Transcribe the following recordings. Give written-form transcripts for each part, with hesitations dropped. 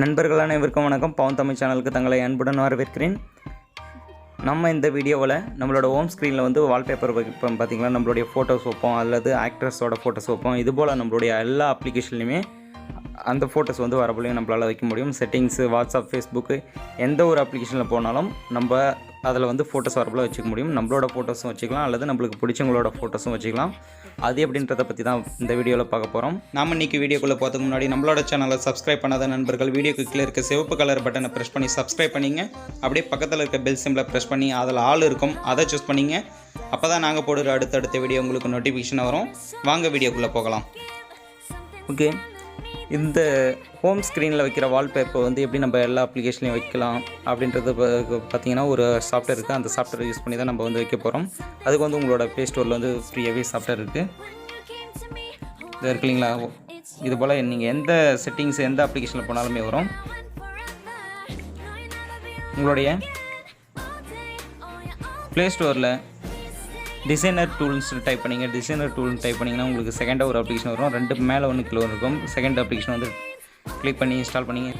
நண்பர்கள் அனைவருக்கும் வணக்கம். பவன் தமிழ் சேனலுக்கு தங்களை அன்புடன் வரவேற்கிறேன். நம்ம இந்த வீடியோவில் நம்மளோட ஹோம் ஸ்க்ரீனில் வந்து வால்பேப்பர் வைப்போம். பார்த்திங்களா, நம்மளுடைய ஃபோட்டோஸ் வைப்போம் அல்லது ஆக்ட்ரஸோட ஃபோட்டோஸ் வைப்போம். இதுபோல் நம்மளுடைய எல்லா அப்ளிகேஷன்லையுமே அந்த ஃபோட்டோஸ் வந்து வரப்போலையும் நம்மளால் வைக்க முடியும். செட்டிங்ஸு, வாட்ஸ்அப், ஃபேஸ்புக்கு எந்த ஒரு அப்ளிகேஷனில் போனாலும் நம்ம அதில் வந்து ஃபோட்டோஸ் வரப்போல வச்சுக்க முடியும். நம்மளோட ஃபோட்டோஸும் வச்சுக்கலாம் அல்லது நம்மளுக்கு பிடிச்சவங்களோட ஃபோட்டோஸும் வச்சுக்கலாம். அது எப்படின்றத பற்றி தான் இந்த வீடியோவில் பார்க்க போகிறோம். நாம் இன்றைக்கி வீடியோக்குள்ளே போகிறதுக்கு முன்னாடி நம்மளோட சேனலை சப்ஸ்கிரைப் பண்ணாத நண்பர்கள் வீடியோக்கு கீழே இருக்க சிவப்பு கலர் பட்டனை ப்ரெஸ் பண்ணி சப்ஸ்கிரைப் பண்ணிங்க. அப்படியே பக்கத்தில் இருக்க பெல் சிம்பிளை ப்ரெஸ் பண்ணி அதில் ஆல் இருக்கும், அதை சூஸ் பண்ணிங்க. அப்போ தான் நாங்கள் போடுற அடுத்தடுத்த வீடியோ உங்களுக்கு நோட்டிஃபிகேஷன் வரும். வாங்க வீடியோக்குள்ளே போகலாம். ஓகே, இந்த ஹோம் ஸ்க்ரீனில் வைக்கிற வால்பேப்பர் வந்து எப்படி நம்ம எல்லா அப்ளிகேஷன்லையும் வைக்கலாம் அப்படின்றது பார்த்திங்கன்னா ஒரு சாஃப்ட்வேர் இருக்குது. அந்த சாஃப்ட்வேர் யூஸ் பண்ணி தான் நம்ம வந்து வைக்க போகிறோம். அதுக்கு வந்து உங்களோட ப்ளே ஸ்டோரில் வந்து ஃப்ரீயாகவே சாஃப்ட்வேர் இருக்குது. இது இருக்கு இல்லைங்களா, இது போல் நீங்கள் எந்த செட்டிங்ஸ் எந்த அப்ளிகேஷனில் போனாலுமே வரும். உங்களுடைய ப்ளே ஸ்டோரில் டிசைனர் டூல்ஸ் டைப் பண்ணிங்க. டிசைனர் டூல்ஸ் டைப் பண்ணிங்கன்னா உங்களுக்கு செகண்டாக ஒரு அப்ளிகேஷன் வரும். ரெண்டு மேலே ஒன்று கீழே இருக்கும். செகண்ட் அப்ளிகேஷன் வந்து கிளிக் பண்ணி இன்ஸ்டால் பண்ணிங்க.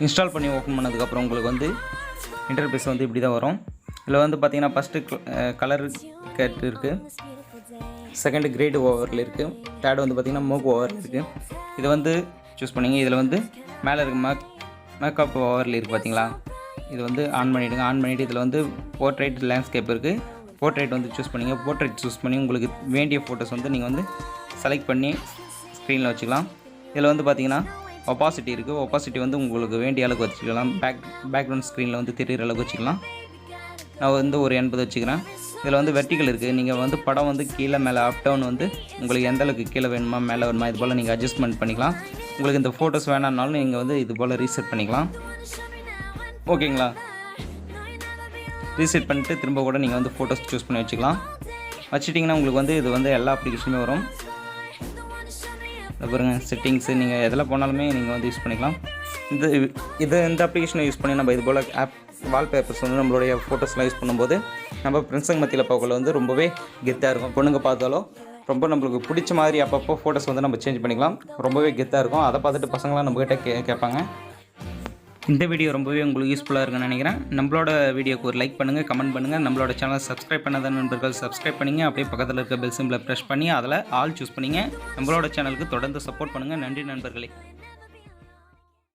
இன்ஸ்டால் பண்ணி ஓப்பன் பண்ணதுக்கப்புறம் உங்களுக்கு வந்து இன்டர்ஃபேஸ் வந்து இப்படி தான் வரும். இதில் வந்து பார்த்திங்கன்னா ஃபஸ்ட்டு கலர் கேட் இருக்குது, செகண்டு கிரேடு ஓவரில் இருக்குது, தேர்டு வந்து பார்த்திங்கன்னா மோக் ஓவரில் இருக்குது. இதை வந்து சூஸ் பண்ணிங்க. இதில் வந்து மேலே இருக்க மேக்கப் ஓவரில் இருக்குது பார்த்திங்களா, இது வந்து ஆன் பண்ணிவிடுங்க. ஆன் பண்ணிவிட்டு இதில் வந்து போர்ட்ரைட், லேண்ட்ஸ்கேப் இருக்குது. போர்ட்ரைட் வந்து சூஸ் பண்ணிங்க. போர்ட்ரைட் சூஸ் பண்ணி உங்களுக்கு வேண்டிய ஃபோட்டோஸ் வந்து நீங்கள் வந்து செலக்ட் பண்ணி ஸ்க்ரீனில் வச்சுக்கலாம். இதில் வந்து பார்த்திங்கன்னா ஒப்பாசிட்டி இருக்குது. ஒப்பாசிட்டி வந்து உங்களுக்கு வேண்டிய அளவுக்கு வச்சுக்கலாம். பேக்ரவுண்ட் ஸ்க்ரீனில் வந்து தெரிகிற அளவுக்கு வச்சுக்கலாம். நான் வந்து ஒரு 80 வச்சுக்கிறேன். இதில் வந்து வெர்டிகல் இருக்குது. நீங்கள் வந்து படம் வந்து கீழே மேலே அப் டவுன் வந்து உங்களுக்கு எந்த அளவுக்கு கீழே வேணுமா மேலே வேணுமா இது போல் நீங்கள் அட்ஜஸ்ட்மெண்ட் பண்ணிக்கலாம். உங்களுக்கு இந்த ஃபோட்டோஸ் வேணாம்னாலும் நீங்கள் வந்து இது போல் ரீசெட் பண்ணிக்கலாம். ஓகேங்களா, ரீசெட் பண்ணிட்டு திரும்ப கூட நீங்கள் வந்து ஃபோட்டோஸ் சூஸ் பண்ணி வச்சுக்கலாம். வச்சுட்டிங்கன்னா உங்களுக்கு வந்து இது வந்து எல்லா அப்ளிகேஷனுமே வரும். பாருங்கள், செட்டிங்ஸு நீங்கள் எதில் போனாலுமே நீங்கள் வந்து யூஸ் பண்ணிக்கலாம். இந்த அப்ளிகேஷனை யூஸ் பண்ணி நம்ம இது போல் வால்பேப்பர்ஸ் வந்து நம்மளுடைய ஃபோட்டோஸ்லாம் யூஸ் பண்ணும்போது நம்ம ஃப்ரெண்ட்ஸுங்க மத்தியில் பார்க்கல வந்து ரொம்பவே கெத்தாக இருக்கும். பொண்ணுங்க பார்த்தாலும் ரொம்ப நம்மளுக்கு பிடிச்ச மாதிரி அப்பப்போ ஃபோட்டோஸ் வந்து நம்ம சேஞ்ச் பண்ணிக்கலாம். ரொம்பவே கெத்தாக இருக்கும். அதை பார்த்துட்டு பசங்களாம் நம்மக்கிட்ட கேட்பாங்க. இந்த வீடியோ ரொம்பவே உங்களுக்கு யூஸ்ஃபுல்லாக இருக்குன்னு நினைக்கிறேன். நம்மளோட வீடியோக்கு ஒரு லைக் பண்ணுங்கள், கமெண்ட் பண்ணுங்கள். நம்மளோட சேனலை சப்ஸ்கிரைப் பண்ணாத நண்பர்கள் சப்ஸ்கிரைப் பண்ணிங்க. அப்படியே பக்கத்தில் இருக்க பெல் சிம்பிளை ப்ரெஸ் பண்ணி அதில் ஆல் சூஸ் பண்ணிங்க. நம்மளோட சேனலுக்கு தொடர்ந்து சப்போர்ட் பண்ணுங்கள். நன்றி நண்பர்களே.